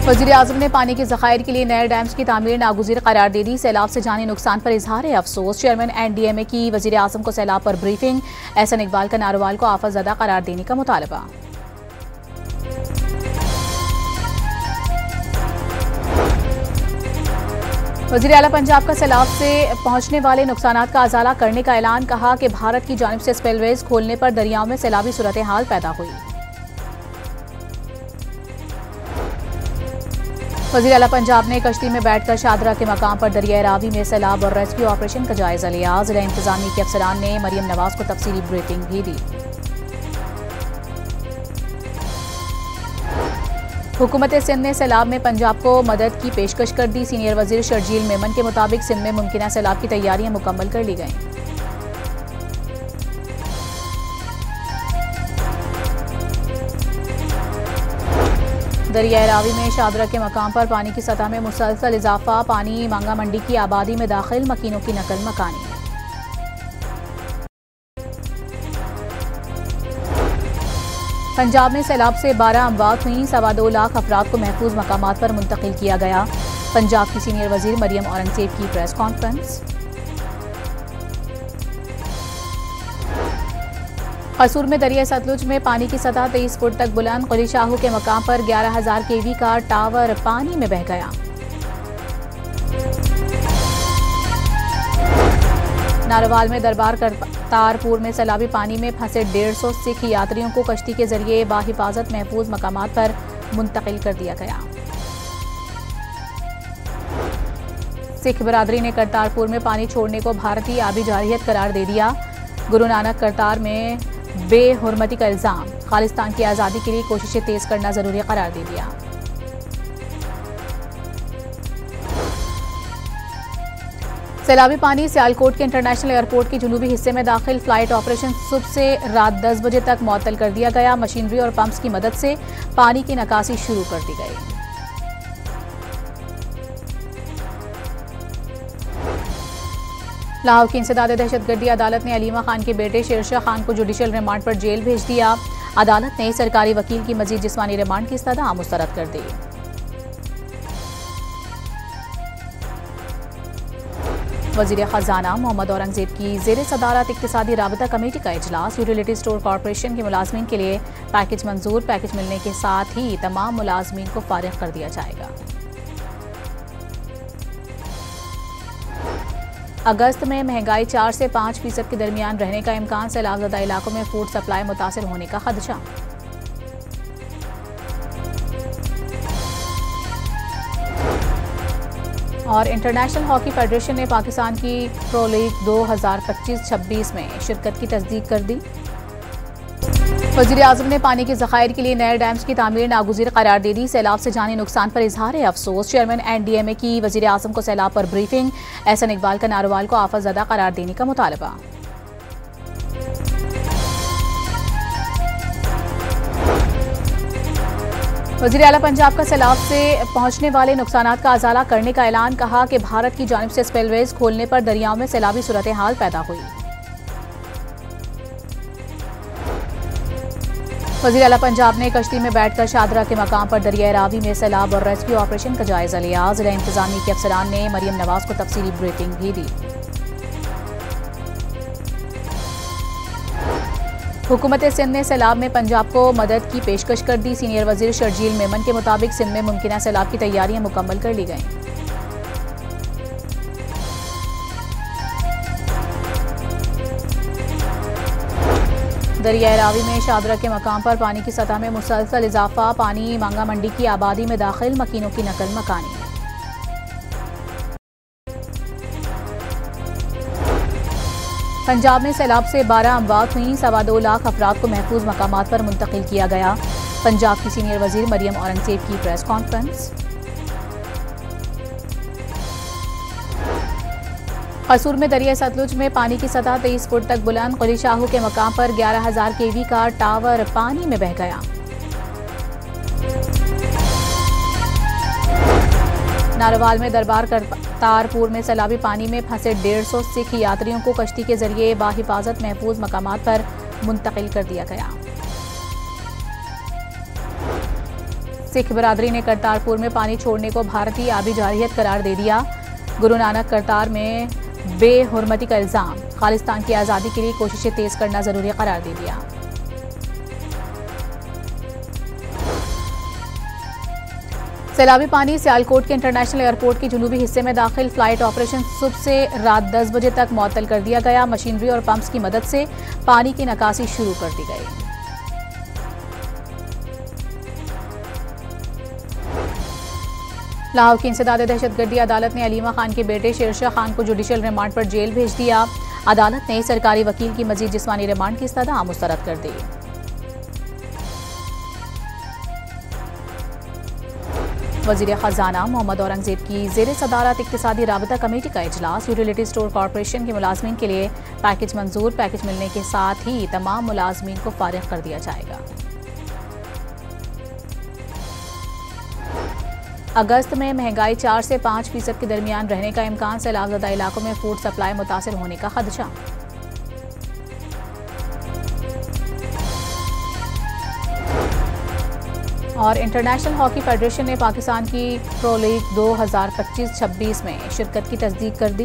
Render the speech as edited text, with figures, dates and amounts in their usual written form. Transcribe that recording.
वज़ीर-ए-आज़म ने पानी के ज़खायर के लिए नए डैम्स की तामीर नागुज़ीर करार दे दी। सैलाब से जानी नुकसान पर इजहार अफसोस। चेयरमैन NDMA की वज़ीर-ए-आज़म को सैलाब पर ब्रीफिंग। एहसन इकबाल का नारोवाल को आफत ज़दा करार देने का मुतालबा। वज़ीर आला पंजाब का सैलाब से पहुंचने वाले नुकसानात का अजाला करने का ऐलान। कहा कि भारत की जानिब से स्पिलवेज खोलने पर दरियाओं में सैलाबी सूरत हाल पैदा हुई। वज़ीर आला पंजाब ने कश्ती में बैठकर शादरा के मकाम पर दरिया रावी में सैलाब और रेस्क्यू ऑपरेशन का जायजा लिया। ज़िला इंतजामी के अफसरान ने मरियम नवाज को तफसीली ब्रीफिंग भी दी। हुकूमत सिंध ने सैलाब में पंजाब को मदद की पेशकश कर दी। सीनियर वजीर शर्जील मेमन के मुताबिक सिंध में मुमकिन सैलाब की तैयारियां मुकम्मल कर ली गईं। दरिया रावी में शादरा के मकाम पर पानी की सतह में मुसलसल इजाफा। पानी मांगा मंडी की आबादी में दाखिल। मकीनों की नकल मकानी। पंजाब में सैलाब से 12 अमवात हुई। 2.25 लाख अफराद को महफूज मकामात पर मुंतकिल किया गया। पंजाब की सीनियर वजीर मरियम औरंगजेब की प्रेस कॉन्फ्रेंस। कसूर में दरिया सतलुज में पानी की सतह 23 फुट तक बुलंद। कुली शाहू के मकाम पर 11,000 kV का टावर पानी में बह गया। नारोवाल में दरबार करतारपुर में सैलाबी पानी में फंसे 150 सिख यात्रियों को कश्ती के जरिए बाहिफाजत महफूज मकामात पर मुंतकिल कर दिया गया। सिख बरादरी ने करतारपुर में पानी छोड़ने को भारतीय आबी जारहियत करार दे दिया। गुरु नानक करतार में बेहुरमती का इल्जाम। खालिस्तान की आज़ादी के लिए कोशिशें तेज करना जरूरी करार दे दिया। सैलाबी पानी सियालकोट के इंटरनेशनल एयरपोर्ट के जुनूबी हिस्से में दाखिल। फ्लाइट ऑपरेशन सुबह से रात 10 बजे तक मुअत्तल कर दिया गया। मशीनरी और पंप्स की मदद से पानी की निकासी शुरू कर दी गई। लाहौर की इंसदाद दहशतगर्दी अदालत ने अलीमा खान के बेटे शेरशाह खान को जुडिशल रिमांड पर जेल भेज दिया। अदालत ने सरकारी वकील की मजीद जिस्मानी रिमांड की इस्तदा मुस्तरद कर दी। वजीर खजाना मोहम्मद औरंगजेब की जेर सदारत इक्तिसादी राबता कमेटी का इजलास। यूटिलिटी स्टोर कॉरपोरेशन के मुलाजमीन के लिए पैकेज मंजूर। पैकेज मिलने के साथ ही तमाम मुलाजमीन को फारिग कर दिया जाएगा। अगस्त में महंगाई 4 से 5% के दरमियान रहने का इम्कान। सैलाबज़दा इलाकों में फूड सप्लाई मुतासिर होने का खदशा। और इंटरनेशनल हॉकी फेडरेशन ने पाकिस्तान की प्रो लीग 2025-26 में शिरकत की तस्दीक कर दी। वज़ीर-ए-आज़म ने पानी के ज़खायर के लिए नए डैम्स की तामीर नागुज़ीर करार दे दी। सैलाब से जानी नुकसान पर इजहार अफसोस। चेयरमैन NDMA की वज़ीर-ए-आज़म को सैलाब पर ब्रीफिंग। एहसन इकबाल का नारोवाल को आफत ज़दा करार देने का मुतालबा। वज़ीर आला पंजाब का सैलाब से पहुंचने वाले नुकसानात का अजाला करने का ऐलान। कहा कि भारत की जानिब से स्पिलवेज खोलने पर दरियाओं में सैलाबी सूरत हाल पैदा हुई। वज़ीर आला पंजाब ने कश्ती में बैठकर शादरा के मकाम पर दरिया रावी में सैलाब और रेस्क्यू ऑपरेशन का जायजा लिया। ज़िला इंतजामी के अफसरान ने मरियम नवाज को तफसीली ब्रीफिंग भी दी। हुकूमत सिंध ने सैलाब में पंजाब को मदद की पेशकश कर दी। सीनियर वजीर शर्जील मेमन के मुताबिक सिंध में मुमकिन सैलाब की तैयारियां मुकम्मल कर ली गईं। दरिया रावी में शादरा के मकाम पर पानी की सतह में मुसलसल इजाफा। पानी मांगा मंडी की आबादी में दाखिल। मकीनों की नकल मकानी। पंजाब में सैलाब से 12 अमवात हुई। 2.25 लाख अफराद को महफूज मकामात पर मुंतकिल किया गया। पंजाब की सीनियर वजीर मरियम औरंगजेब की प्रेस कॉन्फ्रेंस। कसूर में दरिया सतलुज में पानी की सतह 23 फुट तक बुलंद। कुली शाहू के मकाम पर 11,000 kV का टावर पानी में बह गया। नारोवाल में दरबार करतारपुर में सैलाबी पानी में फंसे 150 सिख यात्रियों को कश्ती के जरिए बाहिफाजत महफूज मकामात पर मुंतकिल कर दिया गया। सिख बिरादरी ने करतारपुर में पानी छोड़ने को भारतीय आबी जारहियत करार दे दिया। गुरु नानक करतार में बेहुरमती का इल्जाम, खालिस्तान की आज़ादी के लिए कोशिशें तेज करना जरूरी करार दे दिया। सैलाबी पानी सियालकोट के इंटरनेशनल एयरपोर्ट के जुनूबी हिस्से में दाखिल। फ्लाइट ऑपरेशन सुबह से रात 10 बजे तक मुअत्तल कर दिया गया। मशीनरी और पंप्स की मदद से पानी की निकासी शुरू कर दी गई। लाहौर की इंसदाद दहशतगर्दी अदालत ने अलीमा खान के बेटे शेरशाह खान को जुडिशल रिमांड पर जेल भेज दिया। अदालत ने सरकारी वकील की मजीद जिस्मानी रिमांड की इस्तदा मुस्तरद कर दी। वजीर खजाना मोहम्मद औरंगजेब की जेर सदारत इक्तिसादी राबता कमेटी का इजलास। यूटिलिटी स्टोर कॉरपोरेशन के मुलाजमीन के लिए पैकेज मंजूर। पैकेज मिलने के साथ ही तमाम मुलाजमीन को फारिग कर दिया जाएगा। अगस्त में महंगाई 4 से 5% के दरमियान रहने का इम्कान। सैलाबज़दा इलाकों में फूड सप्लाई मुतासिर होने का खदशा। और इंटरनेशनल हॉकी फेडरेशन ने पाकिस्तान की प्रो लीग 2025-26 में शिरकत की तस्दीक कर दी।